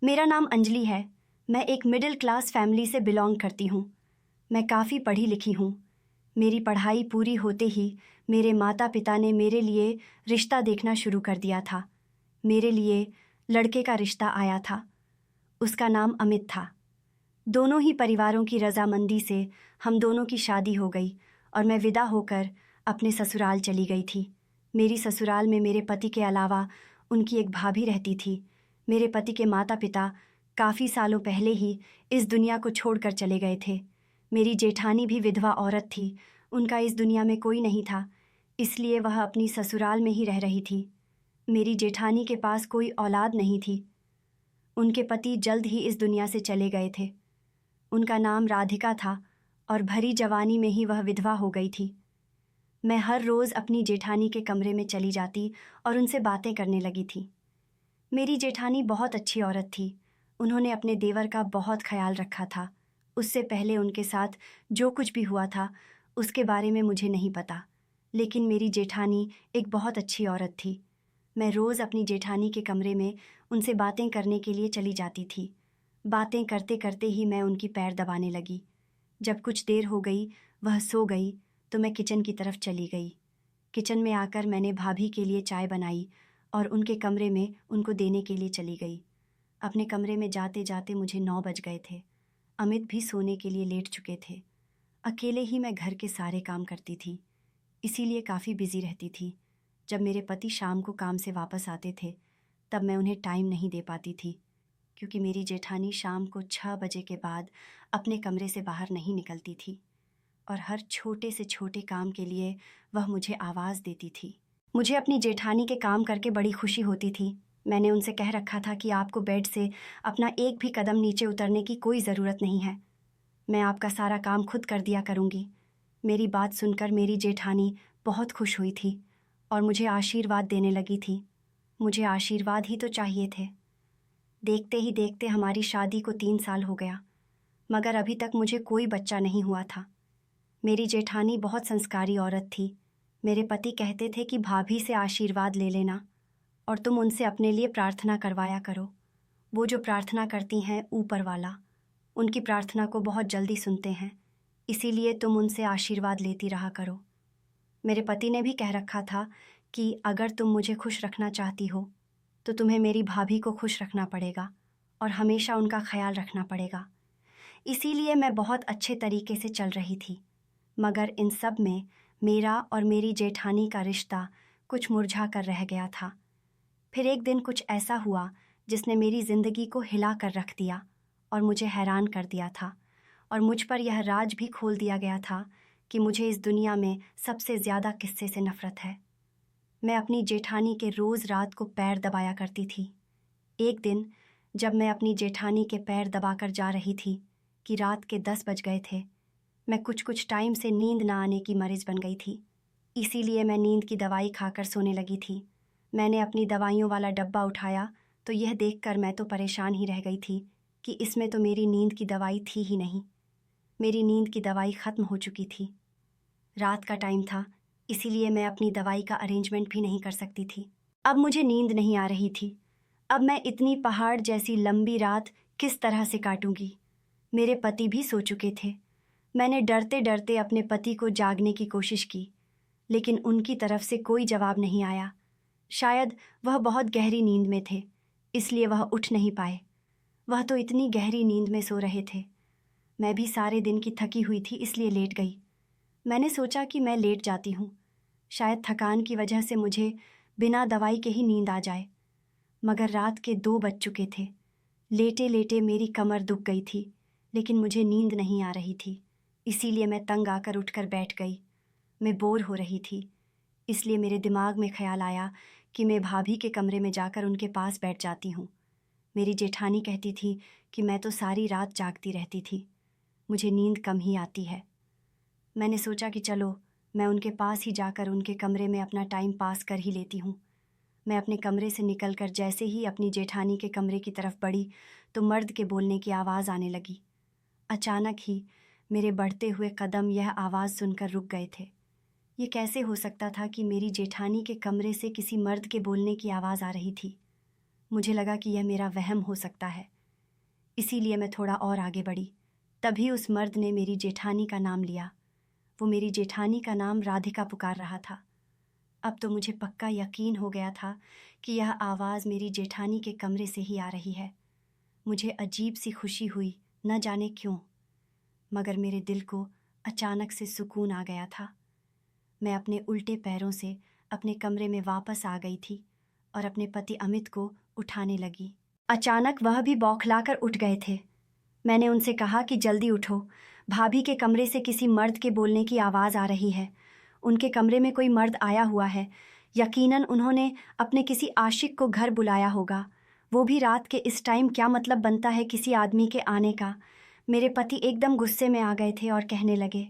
मेरा नाम अंजलि है। मैं एक मिडिल क्लास फैमिली से बिलोंग करती हूँ। मैं काफ़ी पढ़ी लिखी हूँ। मेरी पढ़ाई पूरी होते ही मेरे माता पिता ने मेरे लिए रिश्ता देखना शुरू कर दिया था। मेरे लिए लड़के का रिश्ता आया था। उसका नाम अमित था। दोनों ही परिवारों की रजामंदी से हम दोनों की शादी हो गई और मैं विदा होकर अपने ससुराल चली गई थी। मेरी ससुराल में मेरे पति के अलावा उनकी एक भाभी रहती थी। मेरे पति के माता पिता काफ़ी सालों पहले ही इस दुनिया को छोड़कर चले गए थे। मेरी जेठानी भी विधवा औरत थी। उनका इस दुनिया में कोई नहीं था, इसलिए वह अपनी ससुराल में ही रह रही थी। मेरी जेठानी के पास कोई औलाद नहीं थी। उनके पति जल्द ही इस दुनिया से चले गए थे। उनका नाम राधिका था और भरी जवानी में ही वह विधवा हो गई थी। मैं हर रोज़ अपनी जेठानी के कमरे में चली जाती और उनसे बातें करने लगी थी। मेरी जेठानी बहुत अच्छी औरत थी। उन्होंने अपने देवर का बहुत ख्याल रखा था। उससे पहले उनके साथ जो कुछ भी हुआ था उसके बारे में मुझे नहीं पता, लेकिन मेरी जेठानी एक बहुत अच्छी औरत थी। मैं रोज़ अपनी जेठानी के कमरे में उनसे बातें करने के लिए चली जाती थी। बातें करते करते ही मैं उनकी पैर दबाने लगी। जब कुछ देर हो गई, वह सो गई, तो मैं किचन की तरफ चली गई। किचन में आकर मैंने भाभी के लिए चाय बनाई और उनके कमरे में उनको देने के लिए चली गई। अपने कमरे में जाते जाते मुझे 9 बज गए थे। अमित भी सोने के लिए लेट चुके थे। अकेले ही मैं घर के सारे काम करती थी, इसीलिए काफ़ी बिजी रहती थी। जब मेरे पति शाम को काम से वापस आते थे तब मैं उन्हें टाइम नहीं दे पाती थी, क्योंकि मेरी जेठानी शाम को 6 बजे के बाद अपने कमरे से बाहर नहीं निकलती थी और हर छोटे से छोटे काम के लिए वह मुझे आवाज़ देती थी। मुझे अपनी जेठानी के काम करके बड़ी खुशी होती थी। मैंने उनसे कह रखा था कि आपको बेड से अपना एक भी कदम नीचे उतरने की कोई ज़रूरत नहीं है। मैं आपका सारा काम खुद कर दिया करूँगी। मेरी बात सुनकर मेरी जेठानी बहुत खुश हुई थी और मुझे आशीर्वाद देने लगी थी। मुझे आशीर्वाद ही तो चाहिए थे। देखते ही देखते हमारी शादी को 3 साल हो गया, मगर अभी तक मुझे कोई बच्चा नहीं हुआ था। मेरी जेठानी बहुत संस्कारी औरत थी। मेरे पति कहते थे कि भाभी से आशीर्वाद ले लेना और तुम उनसे अपने लिए प्रार्थना करवाया करो। वो जो प्रार्थना करती हैं ऊपर वाला उनकी प्रार्थना को बहुत जल्दी सुनते हैं, इसीलिए तुम उनसे आशीर्वाद लेती रहा करो। मेरे पति ने भी कह रखा था कि अगर तुम मुझे खुश रखना चाहती हो तो तुम्हें मेरी भाभी को खुश रखना पड़ेगा और हमेशा उनका ख्याल रखना पड़ेगा। इसीलिए मैं बहुत अच्छे तरीके से चल रही थी, मगर इन सब में मेरा और मेरी जेठानी का रिश्ता कुछ मुरझा कर रह गया था। फिर एक दिन कुछ ऐसा हुआ जिसने मेरी ज़िंदगी को हिला कर रख दिया और मुझे हैरान कर दिया था, और मुझ पर यह राज भी खोल दिया गया था कि मुझे इस दुनिया में सबसे ज़्यादा किससे से नफ़रत है। मैं अपनी जेठानी के रोज़ रात को पैर दबाया करती थी। एक दिन जब मैं अपनी जेठानी के पैर दबाकर जा रही थी कि रात के 10 बज गए थे। मैं कुछ टाइम से नींद ना आने की मरीज़ बन गई थी, इसीलिए मैं नींद की दवाई खाकर सोने लगी थी। मैंने अपनी दवाइयों वाला डब्बा उठाया तो यह देखकर मैं तो परेशान ही रह गई थी कि इसमें तो मेरी नींद की दवाई थी ही नहीं। मेरी नींद की दवाई ख़त्म हो चुकी थी। रात का टाइम था, इसीलिए मैं अपनी दवाई का अरेंजमेंट भी नहीं कर सकती थी। अब मुझे नींद नहीं आ रही थी। अब मैं इतनी पहाड़ जैसी लंबी रात किस तरह से काटूंगी? मेरे पति भी सो चुके थे। मैंने डरते डरते अपने पति को जागने की कोशिश की, लेकिन उनकी तरफ से कोई जवाब नहीं आया। शायद वह बहुत गहरी नींद में थे, इसलिए वह उठ नहीं पाए। वह तो इतनी गहरी नींद में सो रहे थे। मैं भी सारे दिन की थकी हुई थी, इसलिए लेट गई। मैंने सोचा कि मैं लेट जाती हूँ, शायद थकान की वजह से मुझे बिना दवाई के ही नींद आ जाए। मगर रात के 2 बज चुके थे। लेटे लेटे मेरी कमर दुख गई थी, लेकिन मुझे नींद नहीं आ रही थी, इसीलिए मैं तंग आकर उठकर बैठ गई। मैं बोर हो रही थी, इसलिए मेरे दिमाग में ख्याल आया कि मैं भाभी के कमरे में जाकर उनके पास बैठ जाती हूँ। मेरी जेठानी कहती थी कि मैं तो सारी रात जागती रहती थी, मुझे नींद कम ही आती है। मैंने सोचा कि चलो मैं उनके पास ही जाकर उनके कमरे में अपना टाइम पास कर ही लेती हूँ। मैं अपने कमरे से निकलकर जैसे ही अपनी जेठानी के कमरे की तरफ बढ़ी तो मर्द के बोलने की आवाज़ आने लगी। अचानक ही मेरे बढ़ते हुए कदम यह आवाज़ सुनकर रुक गए थे। ये कैसे हो सकता था कि मेरी जेठानी के कमरे से किसी मर्द के बोलने की आवाज़ आ रही थी? मुझे लगा कि यह मेरा वहम हो सकता है, इसीलिए मैं थोड़ा और आगे बढ़ी। तभी उस मर्द ने मेरी जेठानी का नाम लिया। वो मेरी जेठानी का नाम राधिका पुकार रहा था। अब तो मुझे पक्का यकीन हो गया था कि यह आवाज़ मेरी जेठानी के कमरे से ही आ रही है। मुझे अजीब सी खुशी हुई, न जाने क्यों, मगर मेरे दिल को अचानक से सुकून आ गया था। मैं अपने उल्टे पैरों से अपने कमरे में वापस आ गई थी और अपने पति अमित को उठाने लगी। अचानक वह भी बौखलाकर उठ गए थे। मैंने उनसे कहा कि जल्दी उठो, भाभी के कमरे से किसी मर्द के बोलने की आवाज़ आ रही है। उनके कमरे में कोई मर्द आया हुआ है। यकीनन उन्होंने अपने किसी आशिक को घर बुलाया होगा। वो भी रात के इस टाइम, क्या मतलब बनता है किसी आदमी के आने का। मेरे पति एकदम गुस्से में आ गए थे और कहने लगे,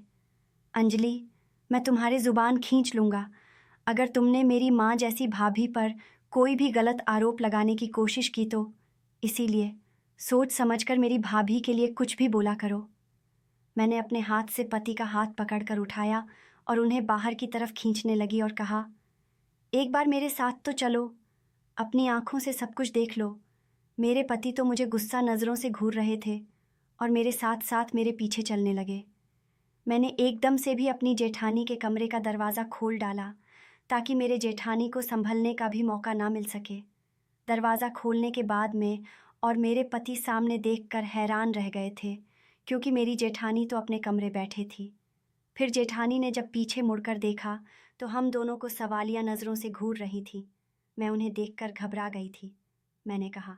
अंजलि, मैं तुम्हारी ज़ुबान खींच लूँगा अगर तुमने मेरी माँ जैसी भाभी पर कोई भी गलत आरोप लगाने की कोशिश की तो। इसीलिए सोच समझकर मेरी भाभी के लिए कुछ भी बोला करो। मैंने अपने हाथ से पति का हाथ पकड़कर उठाया और उन्हें बाहर की तरफ खींचने लगी और कहा, एक बार मेरे साथ तो चलो, अपनी आंखों से सब कुछ देख लो। मेरे पति तो मुझे गुस्सा नज़रों से घूर रहे थे और मेरे साथ साथ मेरे पीछे चलने लगे। मैंने एकदम से भी अपनी जेठानी के कमरे का दरवाज़ा खोल डाला ताकि मेरे जेठानी को संभलने का भी मौका ना मिल सके। दरवाज़ा खोलने के बाद में और मेरे पति सामने देखकर हैरान रह गए थे, क्योंकि मेरी जेठानी तो अपने कमरे बैठे थी। फिर जेठानी ने जब पीछे मुड़कर देखा तो हम दोनों को सवालिया नज़रों से घूर रही थी। मैं उन्हें देखकर घबरा गई थी। मैंने कहा,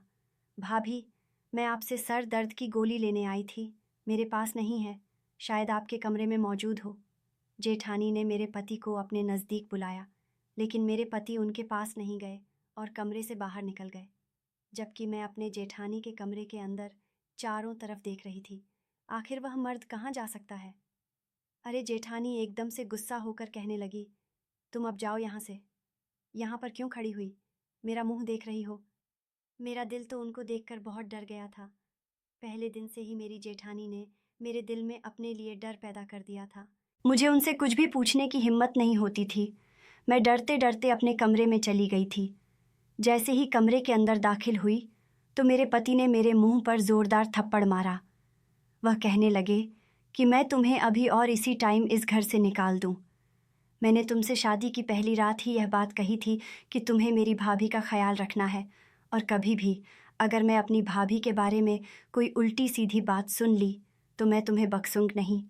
भाभी, मैं आपसे सर दर्द की गोली लेने आई थी, मेरे पास नहीं है, शायद आपके कमरे में मौजूद हो। जेठानी ने मेरे पति को अपने नज़दीक बुलाया, लेकिन मेरे पति उनके पास नहीं गए और कमरे से बाहर निकल गए, जबकि मैं अपने जेठानी के कमरे के अंदर चारों तरफ देख रही थी। आखिर वह मर्द कहाँ जा सकता है? अरे जेठानी एकदम से गुस्सा होकर कहने लगी, तुम अब जाओ यहाँ से। यहाँ पर क्यों खड़ी हुई? मेरा मुंह देख रही हो? मेरा दिल तो उनको देखकर बहुत डर गया था। पहले दिन से ही मेरी जेठानी ने मेरे दिल में अपने लिए डर पैदा कर दिया था। मुझे उनसे कुछ भी पूछने की हिम्मत नहीं होती थी। मैं डरते डरते अपने कमरे में चली गई थी। जैसे ही कमरे के अंदर दाखिल हुई तो मेरे पति ने मेरे मुंह पर ज़ोरदार थप्पड़ मारा। वह कहने लगे कि मैं तुम्हें अभी और इसी टाइम इस घर से निकाल दूं। मैंने तुमसे शादी की पहली रात ही यह बात कही थी कि तुम्हें मेरी भाभी का ख्याल रखना है, और कभी भी अगर मैं अपनी भाभी के बारे में कोई उल्टी सीधी बात सुन ली तो मैं तुम्हें बख्शूंगी नहीं।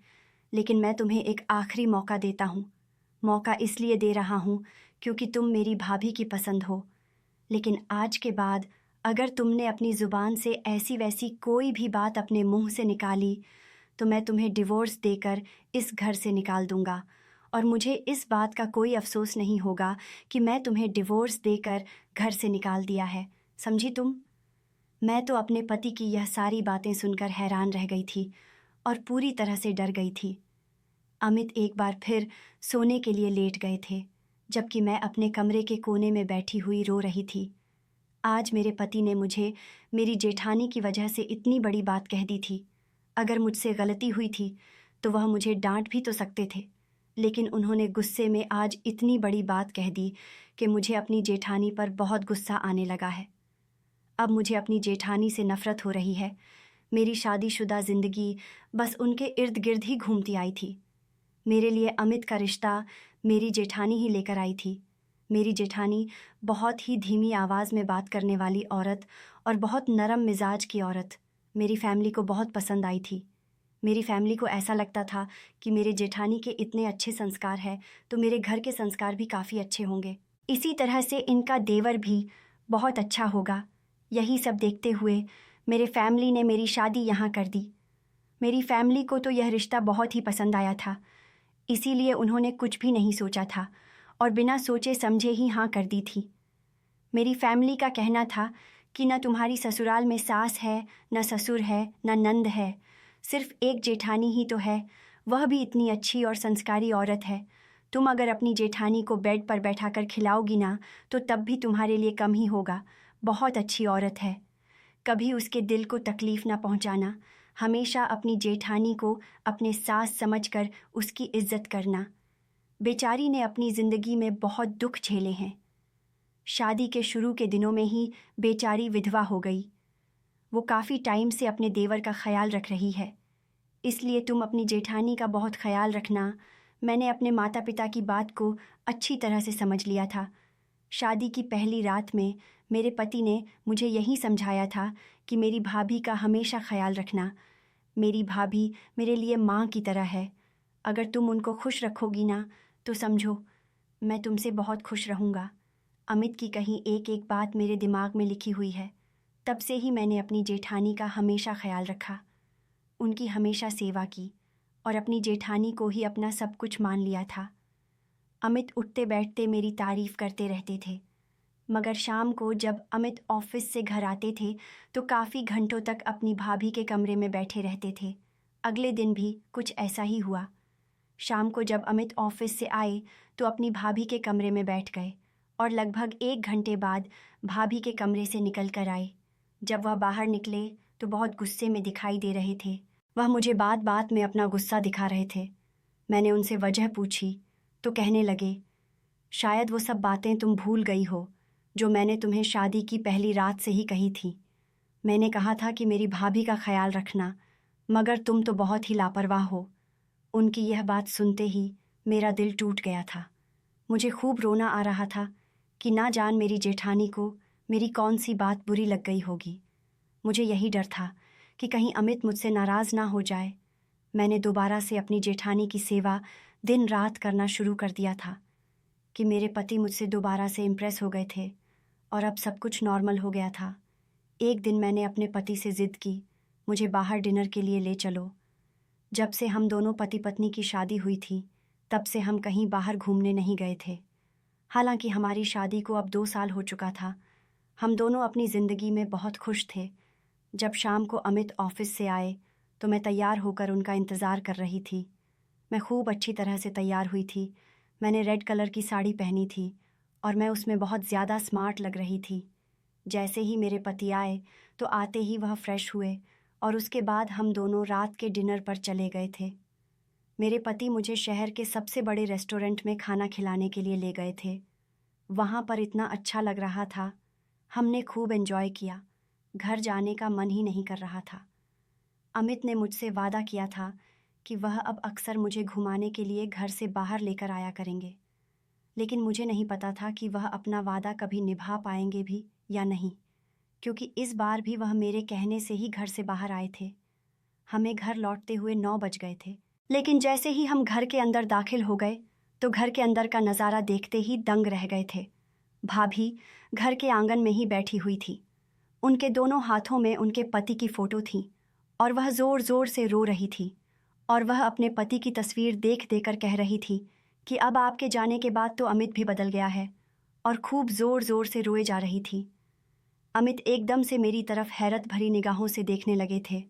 लेकिन मैं तुम्हें एक आखिरी मौका देता हूँ। मौका इसलिए दे रहा हूँ क्योंकि तुम मेरी भाभी की पसंद हो। लेकिन आज के बाद अगर तुमने अपनी ज़ुबान से ऐसी वैसी कोई भी बात अपने मुंह से निकाली तो मैं तुम्हें डिवोर्स देकर इस घर से निकाल दूंगा, और मुझे इस बात का कोई अफसोस नहीं होगा कि मैं तुम्हें डिवोर्स देकर घर से निकाल दिया है। समझी तुम? मैं तो अपने पति की यह सारी बातें सुनकर हैरान रह गई थी और पूरी तरह से डर गई थी। अमित एक बार फिर सोने के लिए लेट गए थे, जबकि मैं अपने कमरे के कोने में बैठी हुई रो रही थी। आज मेरे पति ने मुझे मेरी जेठानी की वजह से इतनी बड़ी बात कह दी थी। अगर मुझसे गलती हुई थी तो वह मुझे डांट भी तो सकते थे, लेकिन उन्होंने गुस्से में आज इतनी बड़ी बात कह दी कि मुझे अपनी जेठानी पर बहुत गुस्सा आने लगा है। अब मुझे अपनी जेठानी से नफ़रत हो रही है। मेरी शादीशुदा ज़िंदगी बस उनके इर्द गिर्द ही घूमती आई थी। मेरे लिए अमित का रिश्ता मेरी जेठानी ही लेकर आई थी। मेरी जेठानी बहुत ही धीमी आवाज़ में बात करने वाली औरत और बहुत नरम मिजाज की औरत मेरी फैमिली को बहुत पसंद आई थी। मेरी फैमिली को ऐसा लगता था कि मेरे जेठानी के इतने अच्छे संस्कार हैं तो मेरे घर के संस्कार भी काफ़ी अच्छे होंगे। इसी तरह से इनका देवर भी बहुत अच्छा होगा। यही सब देखते हुए मेरे फैमिली ने मेरी शादी यहाँ कर दी। मेरी फैमिली को तो यह रिश्ता बहुत ही पसंद आया था, इसीलिए उन्होंने कुछ भी नहीं सोचा था और बिना सोचे समझे ही हाँ कर दी थी। मेरी फैमिली का कहना था कि न तुम्हारी ससुराल में सास है, न ससुर है, न नंद है, सिर्फ एक जेठानी ही तो है, वह भी इतनी अच्छी और संस्कारी औरत है। तुम अगर अपनी जेठानी को बेड पर बैठाकर खिलाओगी ना तो तब भी तुम्हारे लिए कम ही होगा। बहुत अच्छी औरत है। कभी उसके दिल को तकलीफ़ ना पहुंचाना। हमेशा अपनी जेठानी को अपने सास समझकर उसकी इज्जत करना। बेचारी ने अपनी ज़िंदगी में बहुत दुख झेले हैं। शादी के शुरू के दिनों में ही बेचारी विधवा हो गई। वो काफ़ी टाइम से अपने देवर का ख्याल रख रही है, इसलिए तुम अपनी जेठानी का बहुत ख्याल रखना। मैंने अपने माता पिता की बात को अच्छी तरह से समझ लिया था। शादी की पहली रात में मेरे पति ने मुझे यही समझाया था कि मेरी भाभी का हमेशा ख्याल रखना। मेरी भाभी मेरे लिए माँ की तरह है। अगर तुम उनको खुश रखोगी ना तो समझो मैं तुमसे बहुत खुश रहूँगा। अमित की कहीं एक एक बात मेरे दिमाग में लिखी हुई है। तब से ही मैंने अपनी जेठानी का हमेशा ख्याल रखा, उनकी हमेशा सेवा की और अपनी जेठानी को ही अपना सब कुछ मान लिया था। अमित उठते बैठते मेरी तारीफ करते रहते थे, मगर शाम को जब अमित ऑफिस से घर आते थे तो काफ़ी घंटों तक अपनी भाभी के कमरे में बैठे रहते थे। अगले दिन भी कुछ ऐसा ही हुआ। शाम को जब अमित ऑफिस से आए तो अपनी भाभी के कमरे में बैठ गए और लगभग 1 घंटे बाद भाभी के कमरे से निकल कर आए। जब वह बाहर निकले तो बहुत गुस्से में दिखाई दे रहे थे। वह मुझे बात बात में अपना गुस्सा दिखा रहे थे। मैंने उनसे वजह पूछी तो कहने लगे, शायद वो सब बातें तुम भूल गई हो जो मैंने तुम्हें शादी की पहली रात से ही कही थी। मैंने कहा था कि मेरी भाभी का ख्याल रखना, मगर तुम तो बहुत ही लापरवाह हो। उनकी यह बात सुनते ही मेरा दिल टूट गया था। मुझे खूब रोना आ रहा था कि ना जान मेरी जेठानी को मेरी कौन सी बात बुरी लग गई होगी। मुझे यही डर था कि कहीं अमित मुझसे नाराज़ ना हो जाए। मैंने दोबारा से अपनी जेठानी की सेवा दिन रात करना शुरू कर दिया था कि मेरे पति मुझसे दोबारा से इम्प्रेस हो गए थे और अब सब कुछ नॉर्मल हो गया था। एक दिन मैंने अपने पति से ज़िद की, मुझे बाहर डिनर के लिए ले चलो। जब से हम दोनों पति पत्नी की शादी हुई थी तब से हम कहीं बाहर घूमने नहीं गए थे। हालांकि हमारी शादी को अब 2 साल हो चुका था। हम दोनों अपनी ज़िंदगी में बहुत खुश थे। जब शाम को अमित ऑफिस से आए तो मैं तैयार होकर उनका इंतज़ार कर रही थी। मैं खूब अच्छी तरह से तैयार हुई थी। मैंने रेड कलर की साड़ी पहनी थी और मैं उसमें बहुत ज़्यादा स्मार्ट लग रही थी। जैसे ही मेरे पति आए तो आते ही वह फ्रेश हुए और उसके बाद हम दोनों रात के डिनर पर चले गए थे। मेरे पति मुझे शहर के सबसे बड़े रेस्टोरेंट में खाना खिलाने के लिए ले गए थे। वहाँ पर इतना अच्छा लग रहा था, हमने खूब एंजॉय किया। घर जाने का मन ही नहीं कर रहा था। अमित ने मुझसे वादा किया था कि वह अब अक्सर मुझे घुमाने के लिए घर से बाहर लेकर आया करेंगे, लेकिन मुझे नहीं पता था कि वह अपना वादा कभी निभा पाएंगे भी या नहीं, क्योंकि इस बार भी वह मेरे कहने से ही घर से बाहर आए थे। हमें घर लौटते हुए 9 बज गए थे, लेकिन जैसे ही हम घर के अंदर दाखिल हो गए तो घर के अंदर का नज़ारा देखते ही दंग रह गए थे। भाभी घर के आंगन में ही बैठी हुई थी। उनके दोनों हाथों में उनके पति की फ़ोटो थी और वह ज़ोर ज़ोर से रो रही थी और वह अपने पति की तस्वीर देख देकर कह रही थी कि अब आपके जाने के बाद तो अमित भी बदल गया है, और खूब ज़ोर ज़ोर से रोए जा रही थी। अमित एकदम से मेरी तरफ हैरत भरी निगाहों से देखने लगे थे।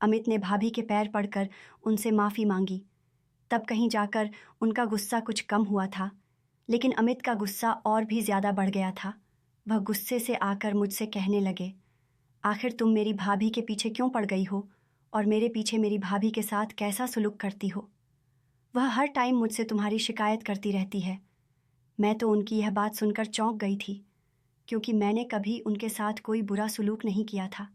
अमित ने भाभी के पैर पड़कर उनसे माफ़ी मांगी। तब कहीं जाकर उनका गुस्सा कुछ कम हुआ था, लेकिन अमित का गुस्सा और भी ज़्यादा बढ़ गया था। वह गुस्से से आकर मुझसे कहने लगे, आखिर तुम मेरी भाभी के पीछे क्यों पड़ गई हो और मेरे पीछे मेरी भाभी के साथ कैसा सुलूक करती हो? वह हर टाइम मुझसे तुम्हारी शिकायत करती रहती है। मैं तो उनकी यह बात सुनकर चौंक गई थी, क्योंकि मैंने कभी उनके साथ कोई बुरा सुलूक नहीं किया था,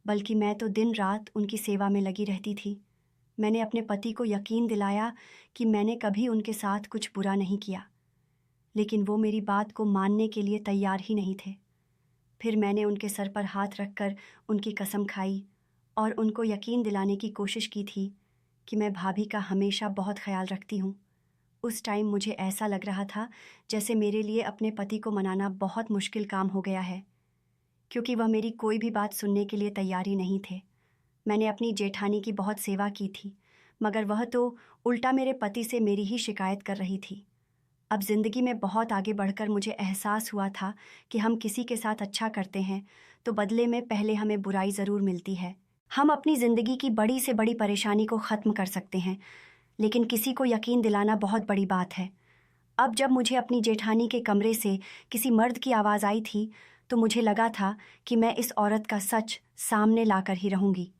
बल्कि मैं तो दिन रात उनकी सेवा में लगी रहती थी। मैंने अपने पति को यकीन दिलाया कि मैंने कभी उनके साथ कुछ बुरा नहीं किया, लेकिन वो मेरी बात को मानने के लिए तैयार ही नहीं थे। फिर मैंने उनके सर पर हाथ रखकर उनकी कसम खाई और उनको यकीन दिलाने की कोशिश की थी कि मैं भाभी का हमेशा बहुत ख्याल रखती हूँ। उस टाइम मुझे ऐसा लग रहा था जैसे मेरे लिए अपने पति को मनाना बहुत मुश्किल काम हो गया है, क्योंकि वह मेरी कोई भी बात सुनने के लिए तैयार ही नहीं थे। मैंने अपनी जेठानी की बहुत सेवा की थी, मगर वह तो उल्टा मेरे पति से मेरी ही शिकायत कर रही थी। अब ज़िंदगी में बहुत आगे बढ़कर मुझे एहसास हुआ था कि हम किसी के साथ अच्छा करते हैं तो बदले में पहले हमें बुराई ज़रूर मिलती है। हम अपनी ज़िंदगी की बड़ी से बड़ी परेशानी को ख़त्म कर सकते हैं, लेकिन किसी को यकीन दिलाना बहुत बड़ी बात है। अब जब मुझे अपनी जेठानी के कमरे से किसी मर्द की आवाज़ आई थी तो मुझे लगा था कि मैं इस औरत का सच सामने लाकर ही रहूँगी।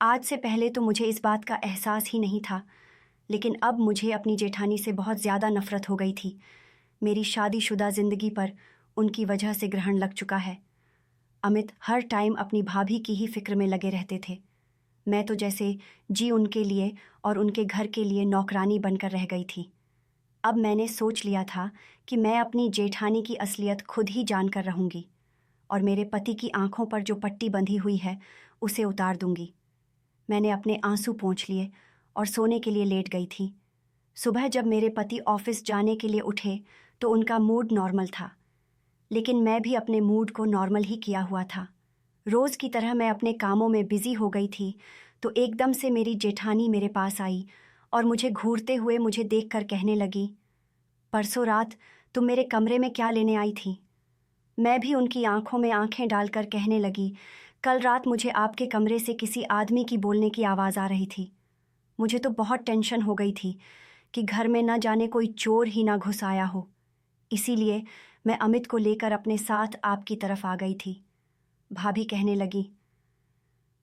आज से पहले तो मुझे इस बात का एहसास ही नहीं था, लेकिन अब मुझे अपनी जेठानी से बहुत ज़्यादा नफ़रत हो गई थी। मेरी शादीशुदा ज़िंदगी पर उनकी वजह से ग्रहण लग चुका है। अमित हर टाइम अपनी भाभी की ही फिक्र में लगे रहते थे। मैं तो जैसे जी उनके लिए और उनके घर के लिए नौकरानी बनकर रह गई थी। अब मैंने सोच लिया था कि मैं अपनी जेठानी की असलियत खुद ही जानकर रहूंगी और मेरे पति की आंखों पर जो पट्टी बंधी हुई है उसे उतार दूंगी। मैंने अपने आंसू पोंछ लिए और सोने के लिए लेट गई थी। सुबह जब मेरे पति ऑफिस जाने के लिए उठे तो उनका मूड नॉर्मल था, लेकिन मैं भी अपने मूड को नॉर्मल ही किया हुआ था। रोज़ की तरह मैं अपने कामों में बिजी हो गई थी तो एकदम से मेरी जेठानी मेरे पास आई और मुझे घूरते हुए मुझे देखकर कहने लगी, परसों रात तुम मेरे कमरे में क्या लेने आई थी? मैं भी उनकी आंखों में आंखें डालकर कहने लगी, कल रात मुझे आपके कमरे से किसी आदमी की बोलने की आवाज़ आ रही थी। मुझे तो बहुत टेंशन हो गई थी कि घर में न जाने कोई चोर ही ना घुस आया हो। इसीलिए मैं अमित को लेकर अपने साथ आपकी तरफ आ गई थी। भाभी कहने लगी,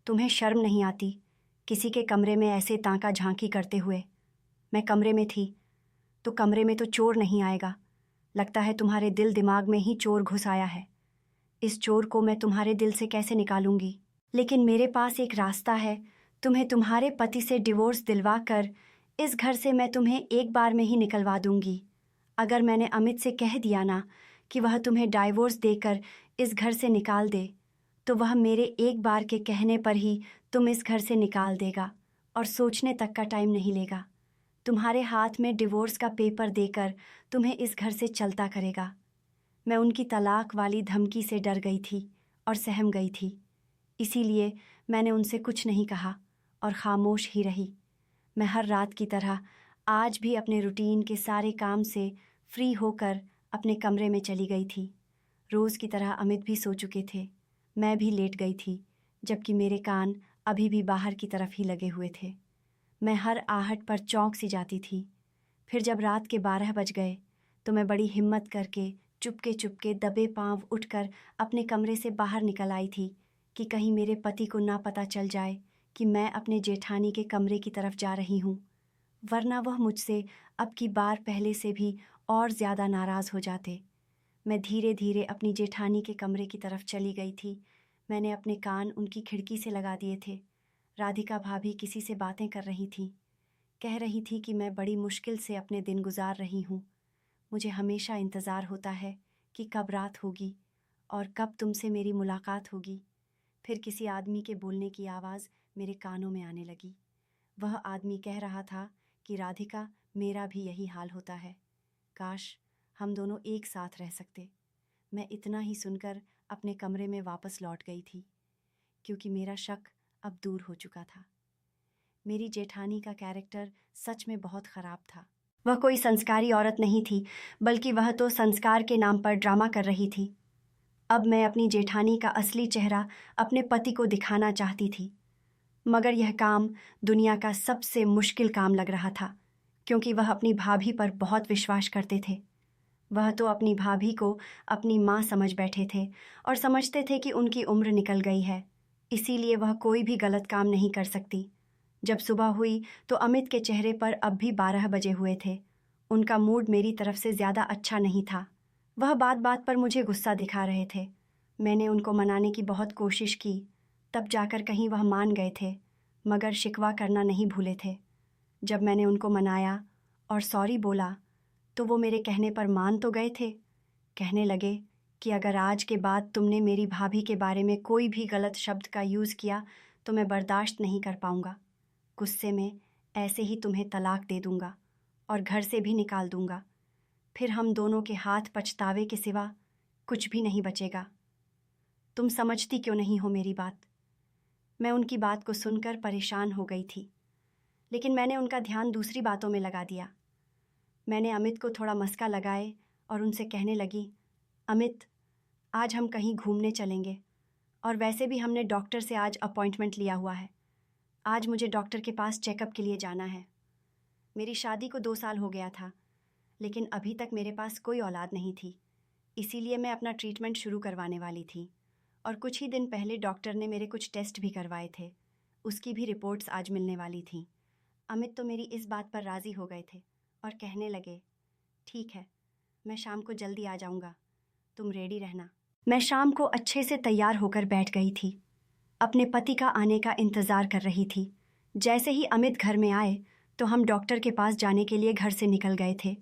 तुम्हें शर्म नहीं आती किसी के कमरे में ऐसे ताका झांकी करते हुए? मैं कमरे में थी तो कमरे में तो चोर नहीं आएगा। लगता है तुम्हारे दिल दिमाग में ही चोर घुस आया है। इस चोर को मैं तुम्हारे दिल से कैसे निकालूंगी? लेकिन मेरे पास एक रास्ता है। तुम्हें तुम्हारे पति से डिवोर्स दिलवा कर इस घर से मैं तुम्हें एक बार में ही निकलवा दूंगी। अगर मैंने अमित से कह दिया ना कि वह तुम्हें डाइवोर्स देकर इस घर से निकाल दे, तो वह मेरे एक बार के कहने पर ही तुम इस घर से निकाल देगा और सोचने तक का टाइम नहीं लेगा। तुम्हारे हाथ में डिवोर्स का पेपर देकर तुम्हें इस घर से चलता करेगा। मैं उनकी तलाक वाली धमकी से डर गई थी और सहम गई थी। इसीलिए मैंने उनसे कुछ नहीं कहा और खामोश ही रही। मैं हर रात की तरह आज भी अपने रूटीन के सारे काम से फ्री होकर अपने कमरे में चली गई थी। रोज़ की तरह अमित भी सो चुके थे। मैं भी लेट गई थी, जबकि मेरे कान अभी भी बाहर की तरफ ही लगे हुए थे। मैं हर आहट पर चौंक सी जाती थी। फिर जब रात के 12 बज गए तो मैं बड़ी हिम्मत करके चुपके चुपके दबे पांव उठकर अपने कमरे से बाहर निकल आई थी कि कहीं मेरे पति को ना पता चल जाए कि मैं अपने जेठानी के कमरे की तरफ जा रही हूँ, वरना वह मुझसे अब की बार पहले से भी और ज़्यादा नाराज़ हो जाते। मैं धीरे धीरे अपनी जेठानी के कमरे की तरफ चली गई थी। मैंने अपने कान उनकी खिड़की से लगा दिए थे। राधिका भाभी किसी से बातें कर रही थी। कह रही थी कि मैं बड़ी मुश्किल से अपने दिन गुजार रही हूँ। मुझे हमेशा इंतज़ार होता है कि कब रात होगी और कब तुमसे मेरी मुलाकात होगी। फिर किसी आदमी के बोलने की आवाज़ मेरे कानों में आने लगी। वह आदमी कह रहा था कि राधिका, मेरा भी यही हाल होता है। काश हम दोनों एक साथ रह सकते। मैं इतना ही सुनकर अपने कमरे में वापस लौट गई थी, क्योंकि मेरा शक अब दूर हो चुका था। मेरी जेठानी का कैरेक्टर सच में बहुत ख़राब था। वह कोई संस्कारी औरत नहीं थी, बल्कि वह तो संस्कार के नाम पर ड्रामा कर रही थी। अब मैं अपनी जेठानी का असली चेहरा अपने पति को दिखाना चाहती थी, मगर यह काम दुनिया का सबसे मुश्किल काम लग रहा था, क्योंकि वह अपनी भाभी पर बहुत विश्वास करते थे। वह तो अपनी भाभी को अपनी माँ समझ बैठे थे और समझते थे कि उनकी उम्र निकल गई है, इसीलिए वह कोई भी गलत काम नहीं कर सकती। जब सुबह हुई तो अमित के चेहरे पर अब भी 12 बजे हुए थे। उनका मूड मेरी तरफ से ज़्यादा अच्छा नहीं था। वह बात बात पर मुझे गुस्सा दिखा रहे थे। मैंने उनको मनाने की बहुत कोशिश की, तब जाकर कहीं वह मान गए थे, मगर शिकवा करना नहीं भूले थे। जब मैंने उनको मनाया और सॉरी बोला तो वो मेरे कहने पर मान तो गए थे। कहने लगे कि अगर आज के बाद तुमने मेरी भाभी के बारे में कोई भी गलत शब्द का यूज़ किया तो मैं बर्दाश्त नहीं कर पाऊँगा। गुस्से में ऐसे ही तुम्हें तलाक दे दूँगा और घर से भी निकाल दूँगा। फिर हम दोनों के हाथ पछतावे के सिवा कुछ भी नहीं बचेगा। तुम समझती क्यों नहीं हो मेरी बात? मैं उनकी बात को सुनकर परेशान हो गई थी, लेकिन मैंने उनका ध्यान दूसरी बातों में लगा दिया। मैंने अमित को थोड़ा मस्का लगाए और उनसे कहने लगी, अमित, आज हम कहीं घूमने चलेंगे और वैसे भी हमने डॉक्टर से आज अपॉइंटमेंट लिया हुआ है। आज मुझे डॉक्टर के पास चेकअप के लिए जाना है। मेरी शादी को 2 साल हो गया था, लेकिन अभी तक मेरे पास कोई औलाद नहीं थी, इसीलिए मैं अपना ट्रीटमेंट शुरू करवाने वाली थी और कुछ ही दिन पहले डॉक्टर ने मेरे कुछ टेस्ट भी करवाए थे। उसकी भी रिपोर्ट्स आज मिलने वाली थीं। अमित तो मेरी इस बात पर राज़ी हो गए थे और कहने लगे, ठीक है, मैं शाम को जल्दी आ जाऊँगा। तुम रेडी रहना। मैं शाम को अच्छे से तैयार होकर बैठ गई थी। अपने पति का आने का इंतज़ार कर रही थी। जैसे ही अमित घर में आए तो हम डॉक्टर के पास जाने के लिए घर से निकल गए थे।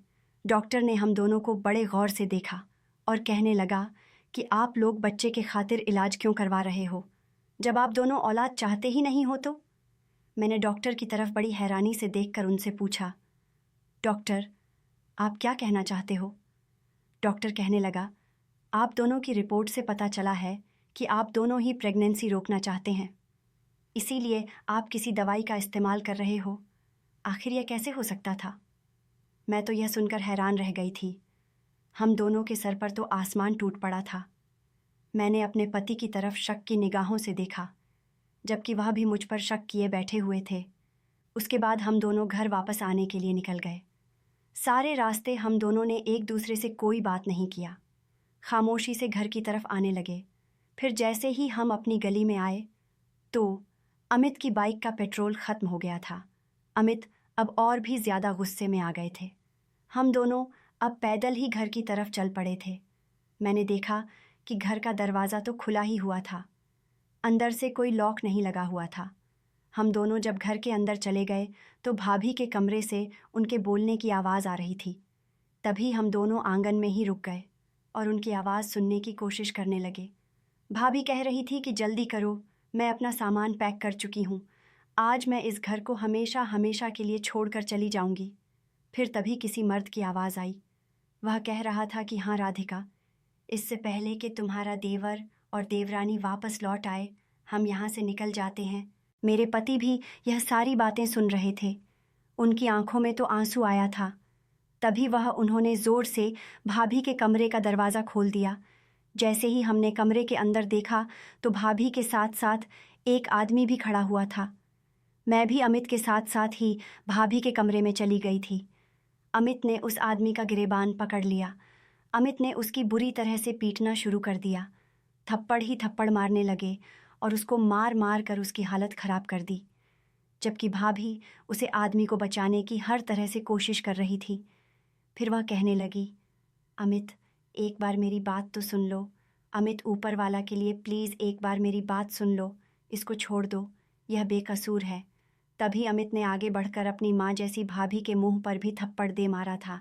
डॉक्टर ने हम दोनों को बड़े गौर से देखा और कहने लगा कि आप लोग बच्चे के खातिर इलाज क्यों करवा रहे हो, जब आप दोनों औलाद चाहते ही नहीं हो तो? मैंने डॉक्टर की तरफ बड़ी हैरानी से देखकर उनसे पूछा, डॉक्टर, आप क्या कहना चाहते हो? डॉक्टर कहने लगा, आप दोनों की रिपोर्ट से पता चला है कि आप दोनों ही प्रेगनेंसी रोकना चाहते हैं, इसीलिए आप किसी दवाई का इस्तेमाल कर रहे हो। आखिर यह कैसे हो सकता था? मैं तो यह सुनकर हैरान रह गई थी। हम दोनों के सर पर तो आसमान टूट पड़ा था। मैंने अपने पति की तरफ शक की निगाहों से देखा, जबकि वह भी मुझ पर शक किए बैठे हुए थे। उसके बाद हम दोनों घर वापस आने के लिए निकल गए। सारे रास्ते हम दोनों ने एक दूसरे से कोई बात नहीं किया, खामोशी से घर की तरफ आने लगे। फिर जैसे ही हम अपनी गली में आए तो अमित की बाइक का पेट्रोल ख़त्म हो गया था। अमित अब और भी ज़्यादा गुस्से में आ गए थे। हम दोनों अब पैदल ही घर की तरफ चल पड़े थे। मैंने देखा कि घर का दरवाज़ा तो खुला ही हुआ था, अंदर से कोई लॉक नहीं लगा हुआ था। हम दोनों जब घर के अंदर चले गए तो भाभी के कमरे से उनके बोलने की आवाज़ आ रही थी। तभी हम दोनों आंगन में ही रुक गए और उनकी आवाज़ सुनने की कोशिश करने लगे। भाभी कह रही थी कि जल्दी करो, मैं अपना सामान पैक कर चुकी हूँ, आज मैं इस घर को हमेशा हमेशा के लिए छोड़कर चली जाऊंगी। फिर तभी किसी मर्द की आवाज़ आई। वह कह रहा था कि हाँ राधिका, इससे पहले कि तुम्हारा देवर और देवरानी वापस लौट आए, हम यहाँ से निकल जाते हैं। मेरे पति भी यह सारी बातें सुन रहे थे। उनकी आंखों में तो आंसू आया था। तभी उन्होंने ज़ोर से भाभी के कमरे का दरवाज़ा खोल दिया। जैसे ही हमने कमरे के अंदर देखा तो भाभी के साथ साथ एक आदमी भी खड़ा हुआ था। मैं भी अमित के साथ साथ ही भाभी के कमरे में चली गई थी। अमित ने उस आदमी का गिरेबान पकड़ लिया। अमित ने उसकी बुरी तरह से पीटना शुरू कर दिया। थप्पड़ ही थप्पड़ मारने लगे और उसको मार मार कर उसकी हालत ख़राब कर दी, जबकि भाभी उसे आदमी को बचाने की हर तरह से कोशिश कर रही थी। फिर वह कहने लगी, अमित, एक बार मेरी बात तो सुन लो। अमित, ऊपर वाला के लिए प्लीज़ एक बार मेरी बात सुन लो, इसको छोड़ दो, यह बेकसूर है। तभी अमित ने आगे बढ़कर अपनी माँ जैसी भाभी के मुंह पर भी थप्पड़ दे मारा था।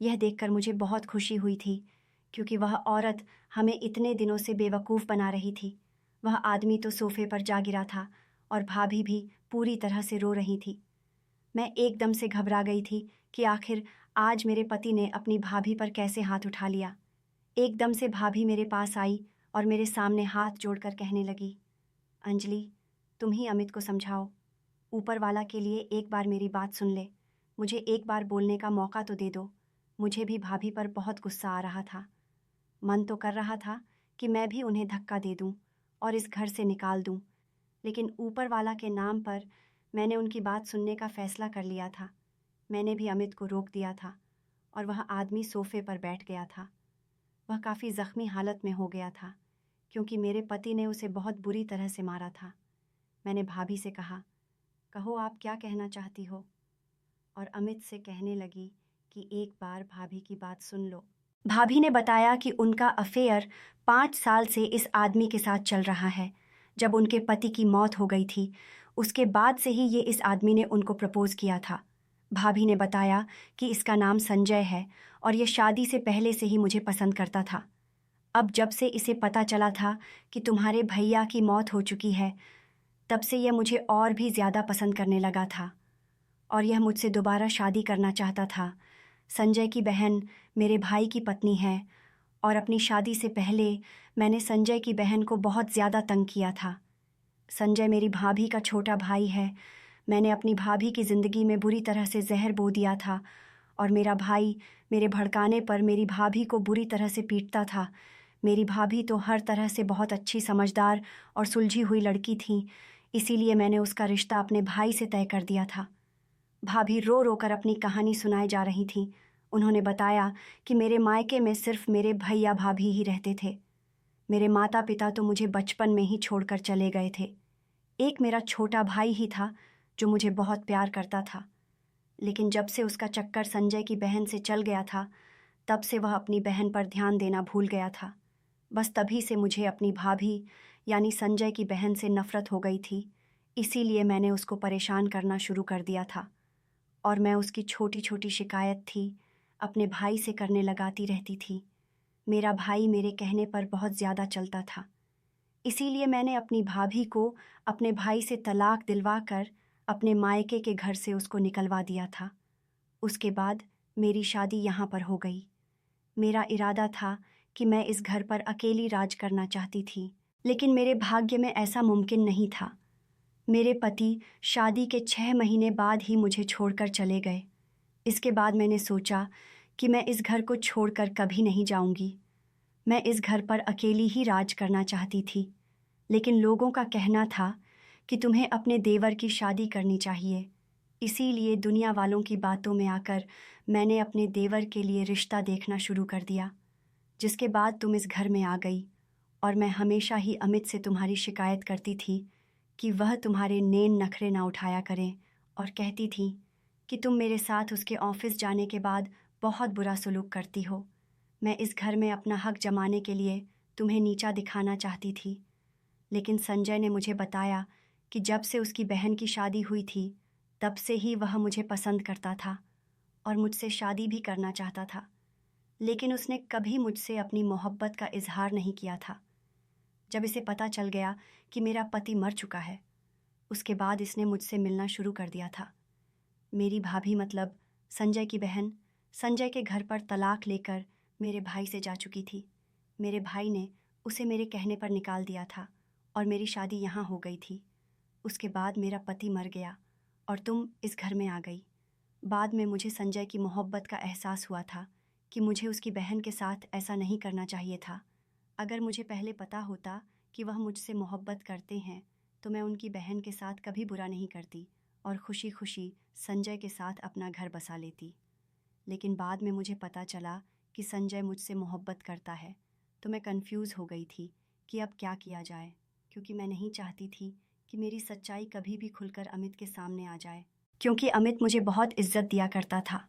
यह देखकर मुझे बहुत खुशी हुई थी, क्योंकि वह औरत हमें इतने दिनों से बेवकूफ़ बना रही थी। वह आदमी तो सोफे पर जा गिरा था और भाभी भी पूरी तरह से रो रही थी। मैं एकदम से घबरा गई थी कि आखिर आज मेरे पति ने अपनी भाभी पर कैसे हाथ उठा लिया। एकदम से भाभी मेरे पास आई और मेरे सामने हाथ जोड़कर कहने लगी, अंजलि, तुम ही अमित को समझाओ। ऊपर वाला के लिए एक बार मेरी बात सुन ले, मुझे एक बार बोलने का मौका तो दे दो। मुझे भी भाभी पर बहुत गुस्सा आ रहा था। मन तो कर रहा था कि मैं भी उन्हें धक्का दे दूं और इस घर से निकाल दूं, लेकिन ऊपर वाला के नाम पर मैंने उनकी बात सुनने का फ़ैसला कर लिया था। मैंने भी अमित को रोक दिया था और वह आदमी सोफे पर बैठ गया था। वह काफ़ी ज़ख्मी हालत में हो गया था, क्योंकि मेरे पति ने उसे बहुत बुरी तरह से मारा था। मैंने भाभी से कहा, कहो आप क्या कहना चाहती हो? और अमित से कहने लगी कि एक बार भाभी की बात सुन लो। भाभी ने बताया कि उनका अफेयर 5 साल से इस आदमी के साथ चल रहा है। जब उनके पति की मौत हो गई थी, उसके बाद से ही ये इस आदमी ने उनको प्रपोज़ किया था। भाभी ने बताया कि इसका नाम संजय है और ये शादी से पहले से ही मुझे पसंद करता था। अब जब से इसे पता चला था कि तुम्हारे भैया की मौत हो चुकी है, तब से यह मुझे और भी ज़्यादा पसंद करने लगा था और यह मुझसे दोबारा शादी करना चाहता था। संजय की बहन मेरे भाई की पत्नी है और अपनी शादी से पहले मैंने संजय की बहन को बहुत ज़्यादा तंग किया था। संजय मेरी भाभी का छोटा भाई है। मैंने अपनी भाभी की ज़िंदगी में बुरी तरह से जहर बो दिया था और मेरा भाई मेरे भड़काने पर मेरी भाभी को बुरी तरह से पीटता था। मेरी भाभी तो हर तरह से बहुत अच्छी, समझदार और सुलझी हुई लड़की थी, इसीलिए मैंने उसका रिश्ता अपने भाई से तय कर दिया था। भाभी रो रो कर अपनी कहानी सुनाए जा रही थीं। उन्होंने बताया कि मेरे मायके में सिर्फ मेरे भैया भाभी ही रहते थे। मेरे माता पिता तो मुझे बचपन में ही छोड़कर चले गए थे। एक मेरा छोटा भाई ही था जो मुझे बहुत प्यार करता था, लेकिन जब से उसका चक्कर संजय की बहन से चल गया था, तब से वह अपनी बहन पर ध्यान देना भूल गया था। बस तभी से मुझे अपनी भाभी यानी संजय की बहन से नफ़रत हो गई थी। इसीलिए मैंने उसको परेशान करना शुरू कर दिया था और मैं उसकी छोटी छोटी शिकायत थी अपने भाई से करने लगाती रहती थी। मेरा भाई मेरे कहने पर बहुत ज़्यादा चलता था, इसीलिए मैंने अपनी भाभी को अपने भाई से तलाक दिलवा कर अपने मायके के घर से उसको निकलवा दिया था। उसके बाद मेरी शादी यहाँ पर हो गई। मेरा इरादा था कि मैं इस घर पर अकेली राज करना चाहती थी, लेकिन मेरे भाग्य में ऐसा मुमकिन नहीं था। मेरे पति शादी के 6 महीने बाद ही मुझे छोड़कर चले गए। इसके बाद मैंने सोचा कि मैं इस घर को छोड़कर कभी नहीं जाऊंगी। मैं इस घर पर अकेली ही राज करना चाहती थी, लेकिन लोगों का कहना था कि तुम्हें अपने देवर की शादी करनी चाहिए। इसीलिए दुनिया वालों की बातों में आकर मैंने अपने देवर के लिए रिश्ता देखना शुरू कर दिया, जिसके बाद तुम इस घर में आ गई और मैं हमेशा ही अमित से तुम्हारी शिकायत करती थी कि वह तुम्हारे नेन नखरे ना उठाया करें और कहती थी कि तुम मेरे साथ उसके ऑफिस जाने के बाद बहुत बुरा सलूक करती हो। मैं इस घर में अपना हक जमाने के लिए तुम्हें नीचा दिखाना चाहती थी, लेकिन संजय ने मुझे बताया कि जब से उसकी बहन की शादी हुई थी तब से ही वह मुझे पसंद करता था और मुझसे शादी भी करना चाहता था, लेकिन उसने कभी मुझसे अपनी मोहब्बत का इजहार नहीं किया था। जब इसे पता चल गया कि मेरा पति मर चुका है, उसके बाद इसने मुझसे मिलना शुरू कर दिया था। मेरी भाभी मतलब संजय की बहन संजय के घर पर तलाक लेकर मेरे भाई से जा चुकी थी। मेरे भाई ने उसे मेरे कहने पर निकाल दिया था और मेरी शादी यहाँ हो गई थी। उसके बाद मेरा पति मर गया और तुम इस घर में आ गई। बाद में मुझे संजय की मोहब्बत का एहसास हुआ था कि मुझे उसकी बहन के साथ ऐसा नहीं करना चाहिए था। अगर मुझे पहले पता होता कि वह मुझसे मोहब्बत करते हैं तो मैं उनकी बहन के साथ कभी बुरा नहीं करती और खुशी खुशी संजय के साथ अपना घर बसा लेती। लेकिन बाद में मुझे पता चला कि संजय मुझसे मोहब्बत करता है, तो मैं कंफ्यूज हो गई थी कि अब क्या किया जाए, क्योंकि मैं नहीं चाहती थी कि मेरी सच्चाई कभी भी खुलकर अमित के सामने आ जाए, क्योंकि अमित मुझे बहुत इज्जत दिया करता था।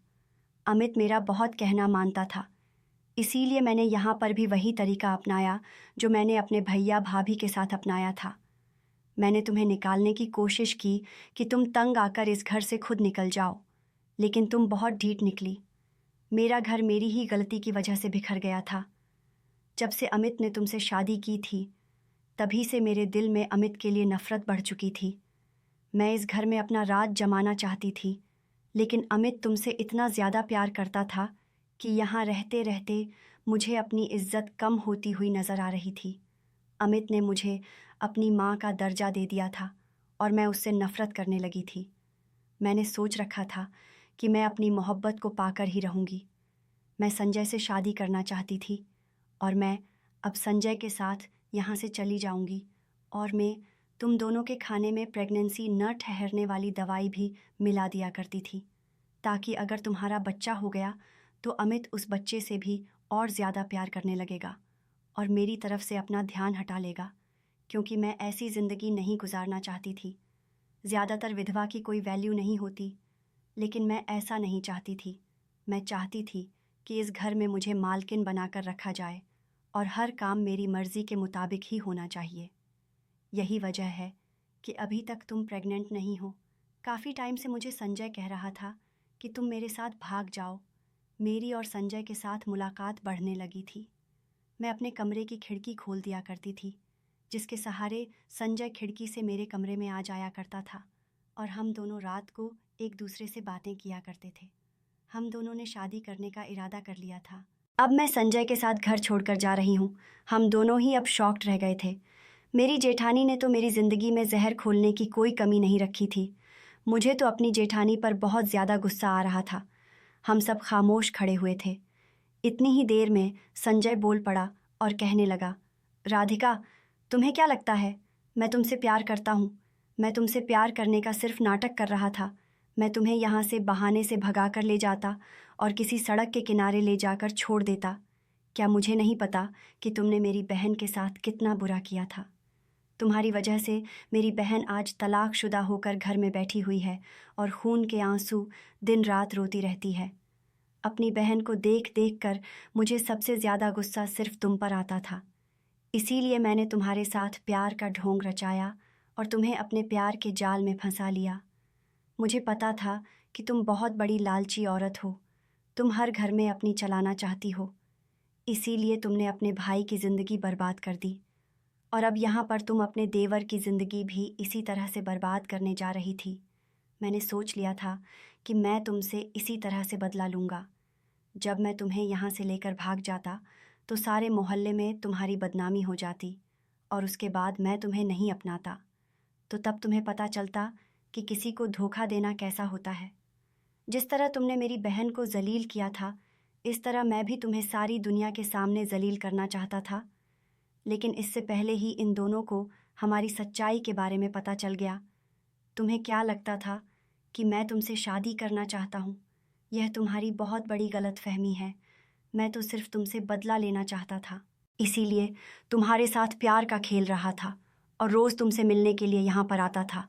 अमित मेरा बहुत कहना मानता था। इसीलिए मैंने यहाँ पर भी वही तरीका अपनाया जो मैंने अपने भैया भाभी के साथ अपनाया था। मैंने तुम्हें निकालने की कोशिश की कि तुम तंग आकर इस घर से खुद निकल जाओ, लेकिन तुम बहुत ढीठ निकली। मेरा घर मेरी ही गलती की वजह से बिखर गया था। जब से अमित ने तुमसे शादी की थी तभी से मेरे दिल में अमित के लिए नफ़रत बढ़ चुकी थी। मैं इस घर में अपना राज जमाना चाहती थी, लेकिन अमित तुमसे इतना ज़्यादा प्यार करता था कि यहाँ रहते रहते मुझे अपनी इज्जत कम होती हुई नज़र आ रही थी। अमित ने मुझे अपनी माँ का दर्जा दे दिया था और मैं उससे नफ़रत करने लगी थी। मैंने सोच रखा था कि मैं अपनी मोहब्बत को पाकर ही रहूँगी। मैं संजय से शादी करना चाहती थी और मैं अब संजय के साथ यहाँ से चली जाऊँगी और मैं तुम दोनों के खाने में प्रेगनेंसी न ठहरने वाली दवाई भी मिला दिया करती थी, ताकि अगर तुम्हारा बच्चा हो गया तो अमित उस बच्चे से भी और ज़्यादा प्यार करने लगेगा और मेरी तरफ से अपना ध्यान हटा लेगा, क्योंकि मैं ऐसी ज़िंदगी नहीं गुजारना चाहती थी। ज़्यादातर विधवा की कोई वैल्यू नहीं होती, लेकिन मैं ऐसा नहीं चाहती थी। मैं चाहती थी कि इस घर में मुझे मालकिन बनाकर रखा जाए और हर काम मेरी मर्ज़ी के मुताबिक ही होना चाहिए। यही वजह है कि अभी तक तुम प्रेग्नेंट नहीं हो। काफ़ी टाइम से मुझे संजय कह रहा था कि तुम मेरे साथ भाग जाओ। मेरी और संजय के साथ मुलाकात बढ़ने लगी थी। मैं अपने कमरे की खिड़की खोल दिया करती थी, जिसके सहारे संजय खिड़की से मेरे कमरे में आ जाया करता था और हम दोनों रात को एक दूसरे से बातें किया करते थे। हम दोनों ने शादी करने का इरादा कर लिया था। अब मैं संजय के साथ घर छोड़कर जा रही हूँ। हम दोनों ही अब शॉक्ड रह गए थे। मेरी जेठानी ने तो मेरी ज़िंदगी में जहर खोलने की कोई कमी नहीं रखी थी। मुझे तो अपनी जेठानी पर बहुत ज़्यादा गुस्सा आ रहा था। हम सब खामोश खड़े हुए थे। इतनी ही देर में संजय बोल पड़ा और कहने लगा, राधिका, तुम्हें क्या लगता है मैं तुमसे प्यार करता हूँ? मैं तुमसे प्यार करने का सिर्फ नाटक कर रहा था। मैं तुम्हें यहाँ से बहाने से भगा कर ले जाता और किसी सड़क के किनारे ले जाकर छोड़ देता। क्या मुझे नहीं पता कि तुमने मेरी बहन के साथ कितना बुरा किया था? तुम्हारी वजह से मेरी बहन आज तलाकशुदा होकर घर में बैठी हुई है और खून के आंसू दिन रात रोती रहती है। अपनी बहन को देख देख कर मुझे सबसे ज़्यादा गुस्सा सिर्फ तुम पर आता था। इसीलिए मैंने तुम्हारे साथ प्यार का ढोंग रचाया और तुम्हें अपने प्यार के जाल में फंसा लिया। मुझे पता था कि तुम बहुत बड़ी लालची औरत हो, तुम हर घर में अपनी चलाना चाहती हो। इसीलिए तुमने अपने भाई की ज़िंदगी बर्बाद कर दी और अब यहाँ पर तुम अपने देवर की ज़िंदगी भी इसी तरह से बर्बाद करने जा रही थी। मैंने सोच लिया था कि मैं तुमसे इसी तरह से बदला लूँगा। जब मैं तुम्हें यहाँ से लेकर भाग जाता तो सारे मोहल्ले में तुम्हारी बदनामी हो जाती और उसके बाद मैं तुम्हें नहीं अपनाता, तो तब तुम्हें पता चलता कि किसी को धोखा देना कैसा होता है। जिस तरह तुमने मेरी बहन को जलील किया था, इस तरह मैं भी तुम्हें सारी दुनिया के सामने जलील करना चाहता था। लेकिन इससे पहले ही इन दोनों को हमारी सच्चाई के बारे में पता चल गया। तुम्हें क्या लगता था कि मैं तुमसे शादी करना चाहता हूँ? यह तुम्हारी बहुत बड़ी गलतफहमी है। मैं तो सिर्फ तुमसे बदला लेना चाहता था, इसीलिए तुम्हारे साथ प्यार का खेल रहा था और रोज़ तुमसे मिलने के लिए यहाँ पर आता था।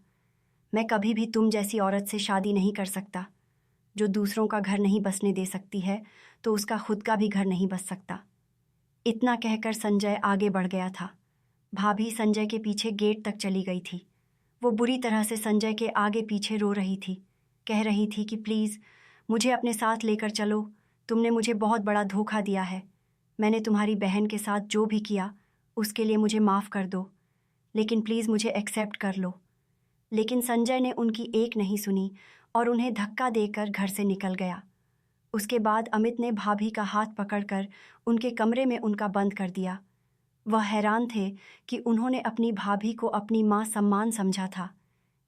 मैं कभी भी तुम जैसी औरत से शादी नहीं कर सकता। जो दूसरों का घर नहीं बसने दे सकती है, तो उसका खुद का भी घर नहीं बस सकता। इतना कहकर संजय आगे बढ़ गया था। भाभी संजय के पीछे गेट तक चली गई थी। वो बुरी तरह से संजय के आगे पीछे रो रही थी, कह रही थी कि प्लीज़ मुझे अपने साथ लेकर चलो, तुमने मुझे बहुत बड़ा धोखा दिया है। मैंने तुम्हारी बहन के साथ जो भी किया उसके लिए मुझे माफ़ कर दो, लेकिन प्लीज़ मुझे एक्सेप्ट कर लो। लेकिन संजय ने उनकी एक नहीं सुनी और उन्हें धक्का देकर घर से निकल गया। उसके बाद अमित ने भाभी का हाथ पकड़कर उनके कमरे में उनका बंद कर दिया। वह हैरान थे कि उन्होंने अपनी भाभी को अपनी माँ सम्मान समझा था,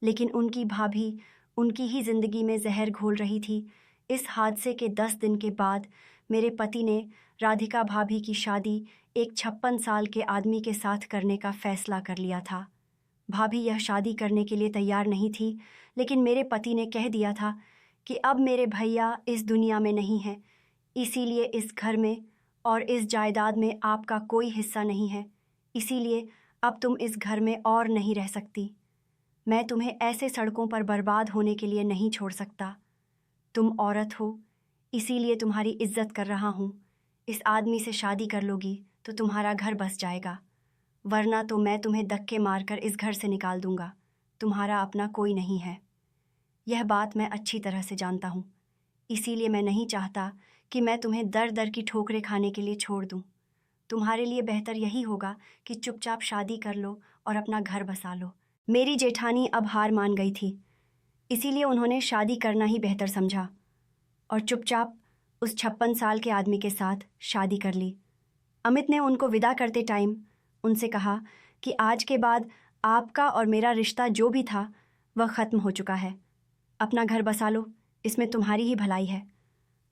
लेकिन उनकी भाभी उनकी ही ज़िंदगी में जहर घोल रही थी। इस हादसे के 10 दिन के बाद मेरे पति ने राधिका भाभी की शादी एक 56 साल के आदमी के साथ करने का फ़ैसला कर लिया था। भाभी यह शादी करने के लिए तैयार नहीं थी, लेकिन मेरे पति ने कह दिया था कि अब मेरे भैया इस दुनिया में नहीं हैं, इसीलिए इस घर में और इस जायदाद में आपका कोई हिस्सा नहीं है। इसीलिए अब तुम इस घर में और नहीं रह सकती। मैं तुम्हें ऐसे सड़कों पर बर्बाद होने के लिए नहीं छोड़ सकता। तुम औरत हो, इसीलिए तुम्हारी इज्जत कर रहा हूँ। इस आदमी से शादी कर लोगी तो तुम्हारा घर बस जाएगा, वरना तो मैं तुम्हें धक्के मारकर इस घर से निकाल दूंगा। तुम्हारा अपना कोई नहीं है। यह बात मैं अच्छी तरह से जानता हूँ, इसीलिए मैं नहीं चाहता कि मैं तुम्हें दर दर की ठोकरें खाने के लिए छोड़ दूँ। तुम्हारे लिए बेहतर यही होगा कि चुपचाप शादी कर लो और अपना घर बसा लो। मेरी जेठानी अब हार मान गई थी, इसीलिए उन्होंने शादी करना ही बेहतर समझा और चुपचाप उस 56 साल के आदमी के साथ शादी कर ली। अमित ने उनको विदा करते टाइम उनसे कहा कि आज के बाद आपका और मेरा रिश्ता जो भी था वह ख़त्म हो चुका है। अपना घर बसा लो, इसमें तुम्हारी ही भलाई है।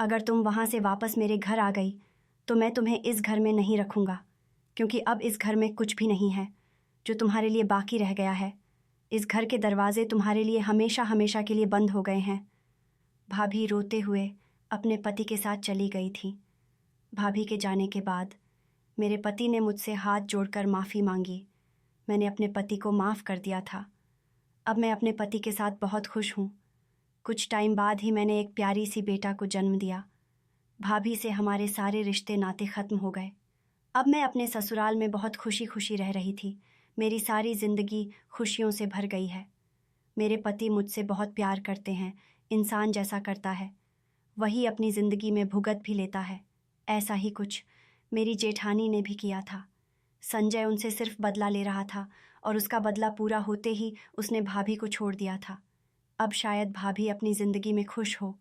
अगर तुम वहाँ से वापस मेरे घर आ गई तो मैं तुम्हें इस घर में नहीं रखूँगा, क्योंकि अब इस घर में कुछ भी नहीं है जो तुम्हारे लिए बाकी रह गया है। इस घर के दरवाजे तुम्हारे लिए हमेशा हमेशा के लिए बंद हो गए हैं। भाभी रोते हुए अपने पति के साथ चली गई थी। भाभी के जाने के बाद मेरे पति ने मुझसे हाथ जोड़कर माफ़ी मांगी। मैंने अपने पति को माफ़ कर दिया था। अब मैं अपने पति के साथ बहुत खुश हूँ। कुछ टाइम बाद ही मैंने एक प्यारी सी बेटा को जन्म दिया। भाभी से हमारे सारे रिश्ते नाते ख़त्म हो गए। अब मैं अपने ससुराल में बहुत खुशी खुशी रह रही थी। मेरी सारी ज़िंदगी खुशियों से भर गई है। मेरे पति मुझसे बहुत प्यार करते हैं, इंसान जैसा करता है, वही अपनी ज़िंदगी में भुगत भी लेता है। ऐसा ही कुछ मेरी जेठानी ने भी किया था। संजय उनसे सिर्फ बदला ले रहा था और उसका बदला पूरा होते ही उसने भाभी को छोड़ दिया था। अब शायद भाभी अपनी ज़िंदगी में खुश हो,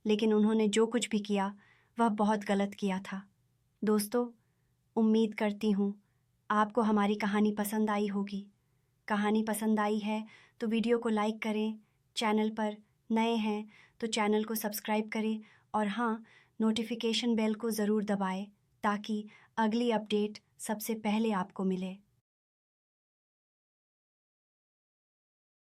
लेकिन उन्होंने जो कुछ भी किया वह बहुत गलत किया था। दोस्तों, उम्मीद करती हूँ आपको हमारी कहानी पसंद आई होगी। कहानी पसंद आई है तो वीडियो को लाइक करें, चैनल पर नए हैं तो चैनल को सब्सक्राइब करें और हाँ, नोटिफिकेशन बेल को ज़रूर दबाएं ताकि अगली अपडेट सबसे पहले आपको मिले।